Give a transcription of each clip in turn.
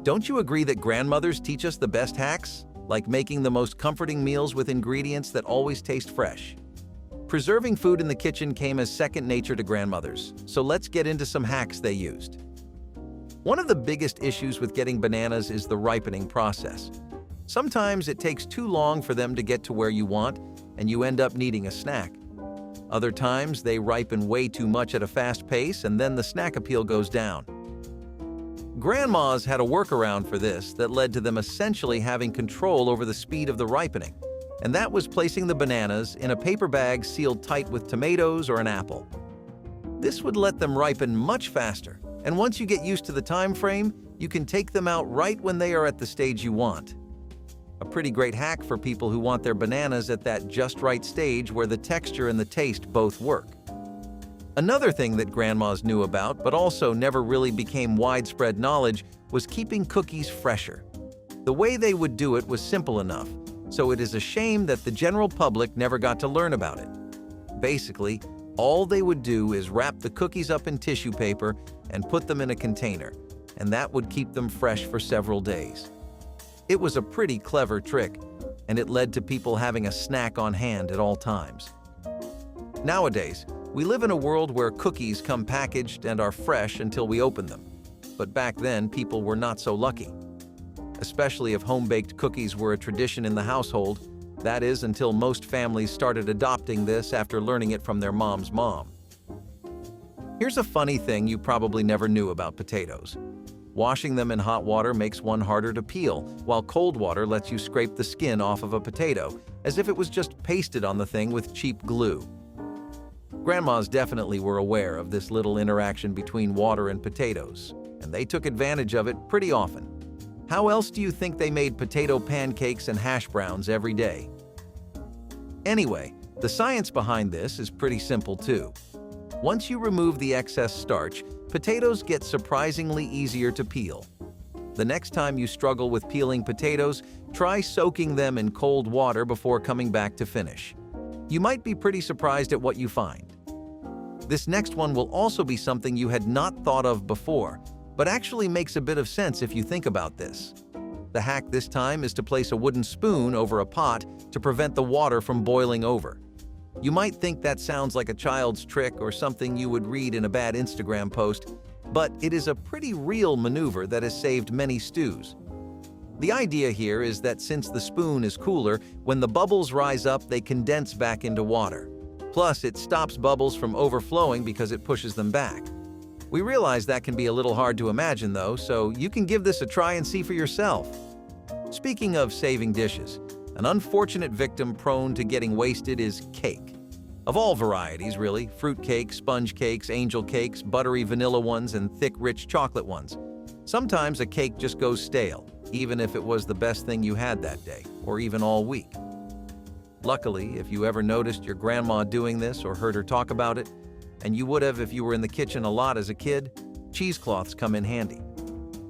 Don't you agree that grandmothers teach us the best hacks? Like making the most comforting meals with ingredients that always taste fresh. Preserving food in the kitchen came as second nature to grandmothers, so let's get into some hacks they used. One of the biggest issues with getting bananas is the ripening process. Sometimes it takes too long for them to get to where you want, and you end up needing a snack. Other times, they ripen way too much at a fast pace, and then the snack appeal goes down. Grandmas had a workaround for this that led to them essentially having control over the speed of the ripening, and that was placing the bananas in a paper bag sealed tight with tomatoes or an apple. This would let them ripen much faster, and once you get used to the time frame, you can take them out right when they are at the stage you want. A pretty great hack for people who want their bananas at that just right stage where the texture and the taste both work. Another thing that grandmas knew about, but also never really became widespread knowledge, was keeping cookies fresher. The way they would do it was simple enough, so it is a shame that the general public never got to learn about it. Basically, all they would do is wrap the cookies up in tissue paper and put them in a container, and that would keep them fresh for several days. It was a pretty clever trick, and it led to people having a snack on hand at all times. Nowadays, we live in a world where cookies come packaged and are fresh until we open them. But back then, people were not so lucky. Especially if home-baked cookies were a tradition in the household, that is, until most families started adopting this after learning it from their mom's mom. Here's a funny thing you probably never knew about potatoes. Washing them in hot water makes one harder to peel, while cold water lets you scrape the skin off of a potato, as if it was just pasted on the thing with cheap glue. Grandmas definitely were aware of this little interaction between water and potatoes, and they took advantage of it pretty often. How else do you think they made potato pancakes and hash browns every day? Anyway, the science behind this is pretty simple too. Once you remove the excess starch, potatoes get surprisingly easier to peel. The next time you struggle with peeling potatoes, try soaking them in cold water before coming back to finish. You might be pretty surprised at what you find. This next one will also be something you had not thought of before, but actually makes a bit of sense if you think about this. The hack this time is to place a wooden spoon over a pot to prevent the water from boiling over. You might think that sounds like a child's trick or something you would read in a bad Instagram post, but it is a pretty real maneuver that has saved many stews. The idea here is that since the spoon is cooler, when the bubbles rise up, they condense back into water. Plus, it stops bubbles from overflowing because it pushes them back. We realize that can be a little hard to imagine though, so you can give this a try and see for yourself. Speaking of saving dishes, an unfortunate victim prone to getting wasted is cake. Of all varieties, really: fruit cake, sponge cakes, angel cakes, buttery vanilla ones, and thick, rich chocolate ones. Sometimes a cake just goes stale, even if it was the best thing you had that day, or even all week. Luckily, if you ever noticed your grandma doing this or heard her talk about it, and you would have if you were in the kitchen a lot as a kid, cheesecloths come in handy.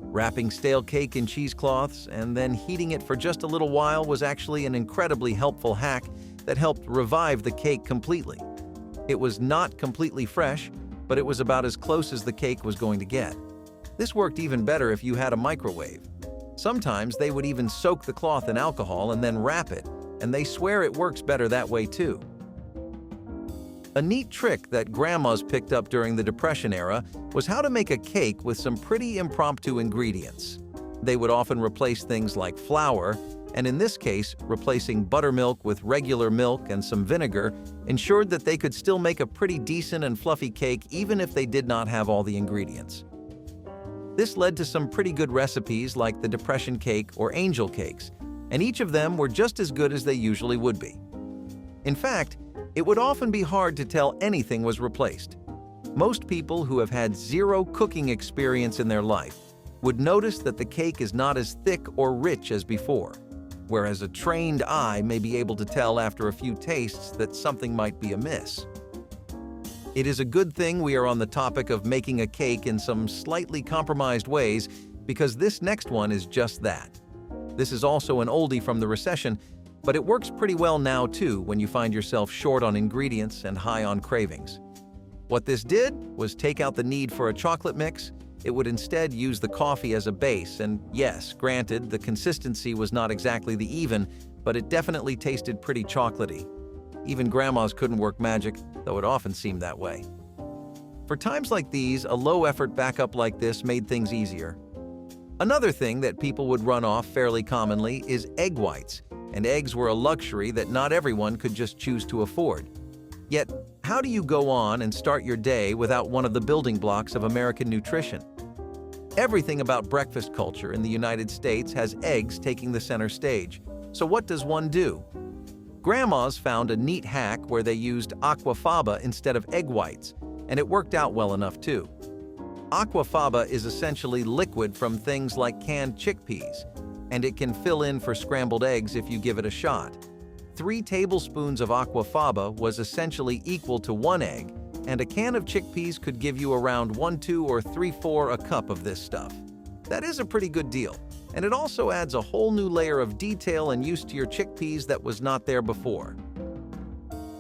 Wrapping stale cake in cheesecloths and then heating it for just a little while was actually an incredibly helpful hack that helped revive the cake completely. It was not completely fresh, but it was about as close as the cake was going to get. This worked even better if you had a microwave. Sometimes they would even soak the cloth in alcohol and then wrap it, and they swear it works better that way too. A neat trick that grandmas picked up during the Depression era was how to make a cake with some pretty impromptu ingredients. They would often replace things like flour, and in this case, replacing buttermilk with regular milk and some vinegar ensured that they could still make a pretty decent and fluffy cake even if they did not have all the ingredients. This led to some pretty good recipes like the Depression cake or angel cakes, and each of them were just as good as they usually would be. In fact, it would often be hard to tell anything was replaced. Most people who have had zero cooking experience in their life would notice that the cake is not as thick or rich as before, whereas a trained eye may be able to tell after a few tastes that something might be amiss. It is a good thing we are on the topic of making a cake in some slightly compromised ways, because this next one is just that. This is also an oldie from the recession, but it works pretty well now too when you find yourself short on ingredients and high on cravings. What this did was take out the need for a chocolate mix It would instead use the coffee as a base, and yes, granted, the consistency was not exactly the even, but it definitely tasted pretty chocolatey. Even grandmas couldn't work magic, though it often seemed that way. For times like these, a low-effort backup like this made things easier. Another thing that people would run off fairly commonly is egg whites, and eggs were a luxury that not everyone could just choose to afford. Yet, how do you go on and start your day without one of the building blocks of American nutrition? Everything about breakfast culture in the United States has eggs taking the center stage. So what does one do? Grandmas found a neat hack where they used aquafaba instead of egg whites, and it worked out well enough too. Aquafaba is essentially liquid from things like canned chickpeas, and it can fill in for scrambled eggs if you give it a shot. 3 tablespoons of aquafaba was essentially equal to 1 egg, and a can of chickpeas could give you around 1, 2, or 3, 4 a cup of this stuff. That is a pretty good deal, and it also adds a whole new layer of detail and use to your chickpeas that was not there before.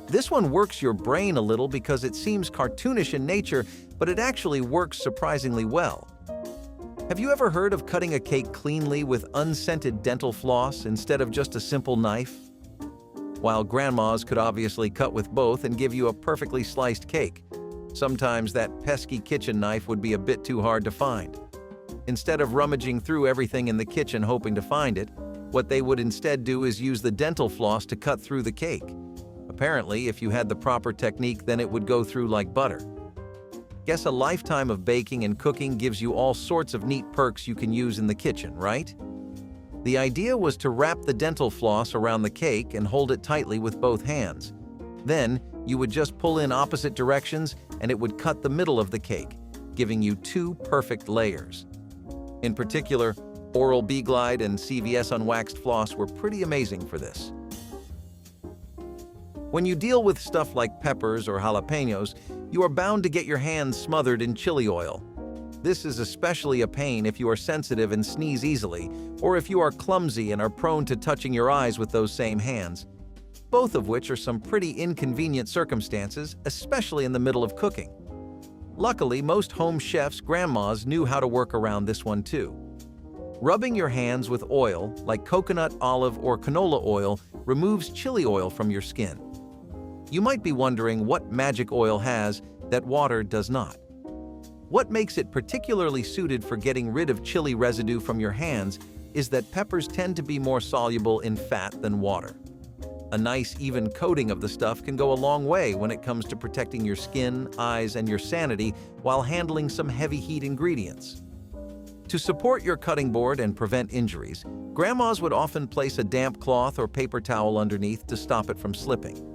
This one works your brain a little because it seems cartoonish in nature, but it actually works surprisingly well. Have you ever heard of cutting a cake cleanly with unscented dental floss instead of just a simple knife? While grandmas could obviously cut with both and give you a perfectly sliced cake, sometimes that pesky kitchen knife would be a bit too hard to find. Instead of rummaging through everything in the kitchen hoping to find it, what they would instead do is use the dental floss to cut through the cake. Apparently, if you had the proper technique, then it would go through like butter. Guess a lifetime of baking and cooking gives you all sorts of neat perks you can use in the kitchen, right? The idea was to wrap the dental floss around the cake and hold it tightly with both hands. Then, you would just pull in opposite directions and it would cut the middle of the cake, giving you 2 perfect layers. In particular, Oral-B Glide and CVS Unwaxed Floss were pretty amazing for this. When you deal with stuff like peppers or jalapenos, you are bound to get your hands smothered in chili oil. This is especially a pain if you are sensitive and sneeze easily, or if you are clumsy and are prone to touching your eyes with those same hands, both of which are some pretty inconvenient circumstances, especially in the middle of cooking. Luckily, most home chefs' grandmas knew how to work around this one too. Rubbing your hands with oil, like coconut, olive, or canola oil, removes chili oil from your skin. You might be wondering what magic oil has that water does not. What makes it particularly suited for getting rid of chili residue from your hands is that peppers tend to be more soluble in fat than water. A nice even coating of the stuff can go a long way when it comes to protecting your skin, eyes, and your sanity while handling some heavy heat ingredients. To support your cutting board and prevent injuries, grandmas would often place a damp cloth or paper towel underneath to stop it from slipping.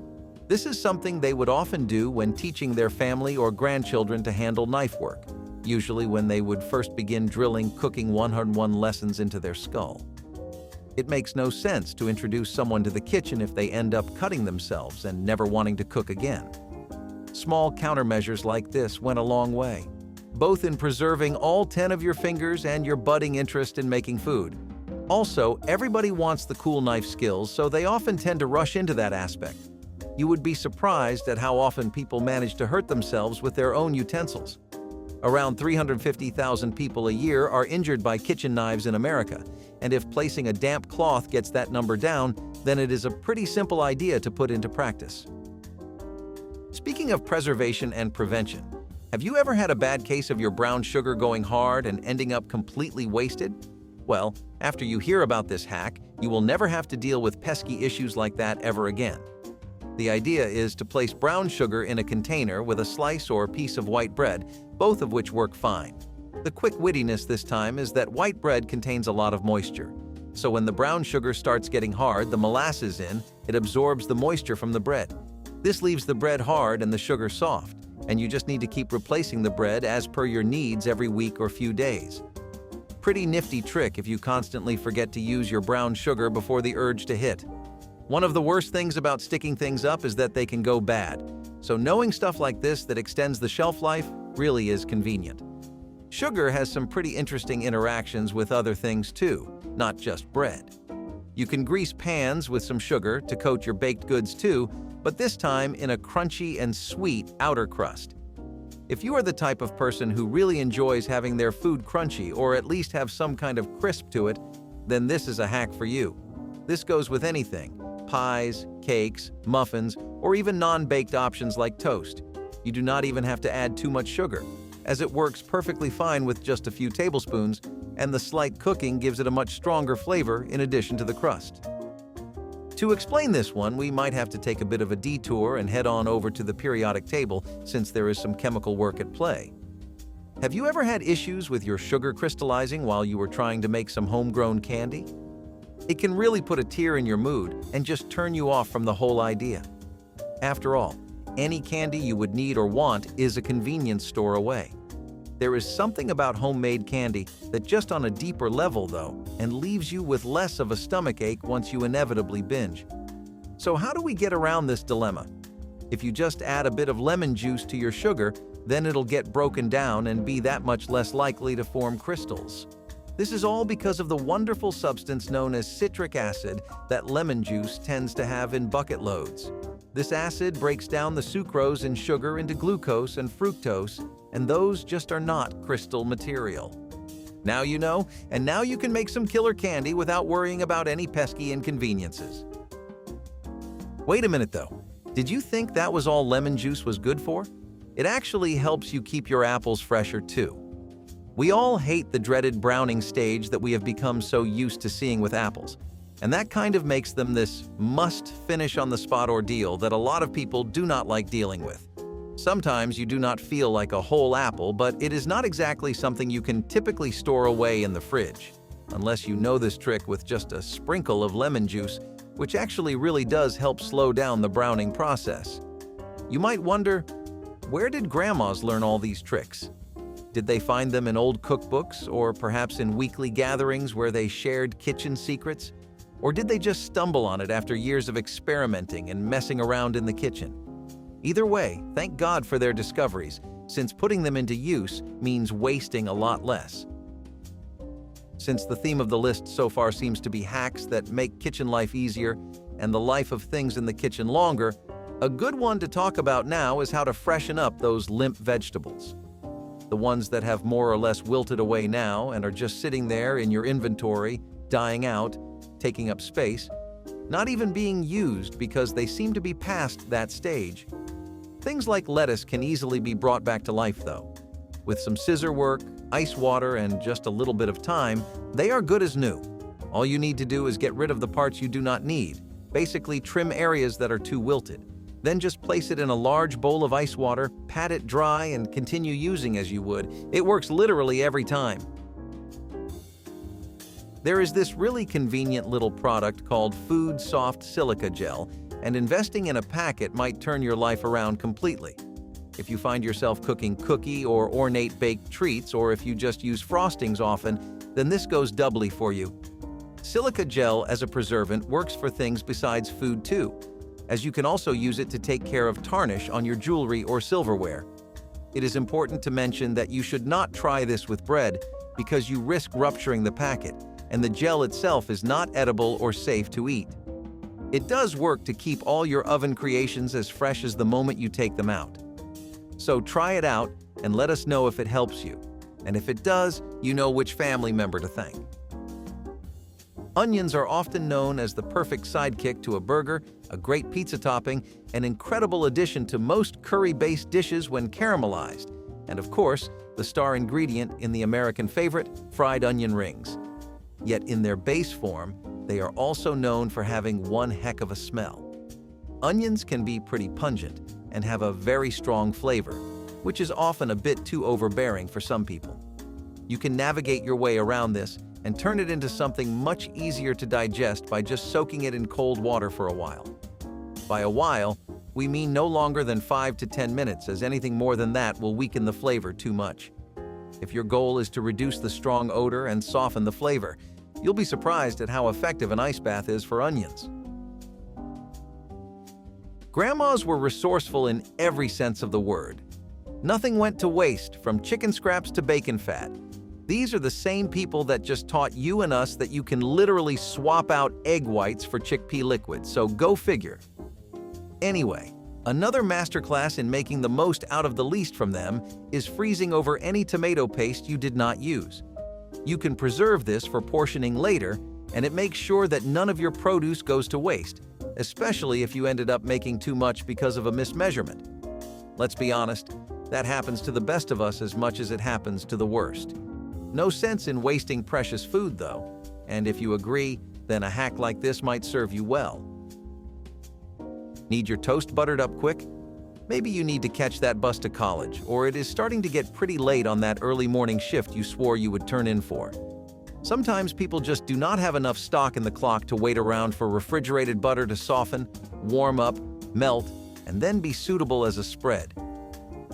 This is something they would often do when teaching their family or grandchildren to handle knife work, usually when they would first begin drilling cooking 101 lessons into their skull. It makes no sense to introduce someone to the kitchen if they end up cutting themselves and never wanting to cook again. Small countermeasures like this went a long way, both in preserving all 10 of your fingers and your budding interest in making food. Also, everybody wants the cool knife skills, so they often tend to rush into that aspect. You would be surprised at how often people manage to hurt themselves with their own utensils. Around 350,000 people a year are injured by kitchen knives in America, and if placing a damp cloth gets that number down, then it is a pretty simple idea to put into practice. Speaking of preservation and prevention, have you ever had a bad case of your brown sugar going hard and ending up completely wasted? Well, after you hear about this hack, you will never have to deal with pesky issues like that ever again. The idea is to place brown sugar in a container with a slice or piece of white bread, both of which work fine. The quick wittiness this time is that white bread contains a lot of moisture. So when the brown sugar starts getting hard, the molasses in, it absorbs the moisture from the bread. This leaves the bread hard and the sugar soft, and you just need to keep replacing the bread as per your needs every week or few days. Pretty nifty trick if you constantly forget to use your brown sugar before the urge to hit. One of the worst things about sticking things up is that they can go bad, so knowing stuff like this that extends the shelf life really is convenient. Sugar has some pretty interesting interactions with other things too, not just bread. You can grease pans with some sugar to coat your baked goods too, but this time in a crunchy and sweet outer crust. If you are the type of person who really enjoys having their food crunchy or at least have some kind of crisp to it, then this is a hack for you. This goes with anything: pies, cakes, muffins, or even non-baked options like toast. You do not even have to add too much sugar, as it works perfectly fine with just a few tablespoons, and the slight cooking gives it a much stronger flavor in addition to the crust. To explain this one, we might have to take a bit of a detour and head on over to the periodic table since there is some chemical work at play. Have you ever had issues with your sugar crystallizing while you were trying to make some homegrown candy? It can really put a tear in your mood and just turn you off from the whole idea. After all, any candy you would need or want is a convenience store away. There is something about homemade candy that just on a deeper level though, and leaves you with less of a stomachache once you inevitably binge. So how do we get around this dilemma? If you just add a bit of lemon juice to your sugar, then it'll get broken down and be that much less likely to form crystals. This is all because of the wonderful substance known as citric acid that lemon juice tends to have in bucket loads. This acid breaks down the sucrose in sugar into glucose and fructose, and those just are not crystal material. Now you know, and now you can make some killer candy without worrying about any pesky inconveniences. Wait a minute though, did you think that was all lemon juice was good for? It actually helps you keep your apples fresher too. We all hate the dreaded browning stage that we have become so used to seeing with apples, and that kind of makes them this must-finish-on-the-spot ordeal that a lot of people do not like dealing with. Sometimes you do not feel like a whole apple, but it is not exactly something you can typically store away in the fridge, unless you know this trick with just a sprinkle of lemon juice, which actually really does help slow down the browning process. You might wonder, where did grandmas learn all these tricks? Did they find them in old cookbooks, or perhaps in weekly gatherings where they shared kitchen secrets? Or did they just stumble on it after years of experimenting and messing around in the kitchen? Either way, thank God for their discoveries, since putting them into use means wasting a lot less. Since the theme of the list so far seems to be hacks that make kitchen life easier and the life of things in the kitchen longer, a good one to talk about now is how to freshen up those limp vegetables. The ones that have more or less wilted away now and are just sitting there in your inventory, dying out, taking up space, not even being used because they seem to be past that stage. Things like lettuce can easily be brought back to life though. With some scissor work, ice water, and just a little bit of time, they are good as new. All you need to do is get rid of the parts you do not need, basically trim areas that are too wilted. Then just place it in a large bowl of ice water, pat it dry, and continue using as you would. It works literally every time. There is this really convenient little product called Food Soft Silica Gel, and investing in a packet might turn your life around completely. If you find yourself cooking cookie or ornate baked treats, or if you just use frostings often, then this goes doubly for you. Silica gel as a preservant works for things besides food too, as you can also use it to take care of tarnish on your jewelry or silverware. It is important to mention that you should not try this with bread because you risk rupturing the packet, and the gel itself is not edible or safe to eat. It does work to keep all your oven creations as fresh as the moment you take them out. So try it out and let us know if it helps you. And if it does, you know which family member to thank. Onions are often known as the perfect sidekick to a burger, a great pizza topping, an incredible addition to most curry-based dishes when caramelized, and of course, the star ingredient in the American favorite, fried onion rings. Yet in their base form, they are also known for having one heck of a smell. Onions can be pretty pungent and have a very strong flavor, which is often a bit too overbearing for some people. You can navigate your way around this and turn it into something much easier to digest by just soaking it in cold water for a while. By a while, we mean no longer than 5 to 10 minutes, as anything more than that will weaken the flavor too much. If your goal is to reduce the strong odor and soften the flavor, you'll be surprised at how effective an ice bath is for onions. Grandmas were resourceful in every sense of the word. Nothing went to waste, from chicken scraps to bacon fat. These are the same people that just taught you and us that you can literally swap out egg whites for chickpea liquid, so go figure. Anyway, Another masterclass in making the most out of the least from them is freezing over any tomato paste you did not use. You can preserve this for portioning later, and it makes sure that none of your produce goes to waste, especially if you ended up making too much because of a mismeasurement. Let's be honest, that happens to the best of us as much as it happens to the worst. No sense in wasting precious food, though, and if you agree, then a hack like this might serve you well. Need your toast buttered up quick? Maybe you need to catch that bus to college, or it is starting to get pretty late on that early morning shift you swore you would turn in for. Sometimes people just do not have enough stock in the clock to wait around for refrigerated butter to soften, warm up, melt, and then be suitable as a spread.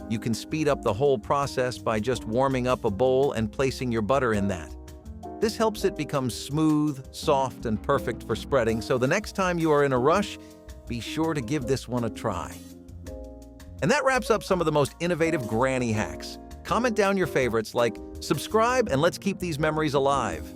You can speed up the whole process by just warming up a bowl and placing your butter in that. This helps it become smooth, soft, and perfect for spreading, so the next time you are in a rush, be sure to give this one a try. And that wraps up some of the most innovative granny hacks. Comment down your favorites, subscribe, and let's keep these memories alive.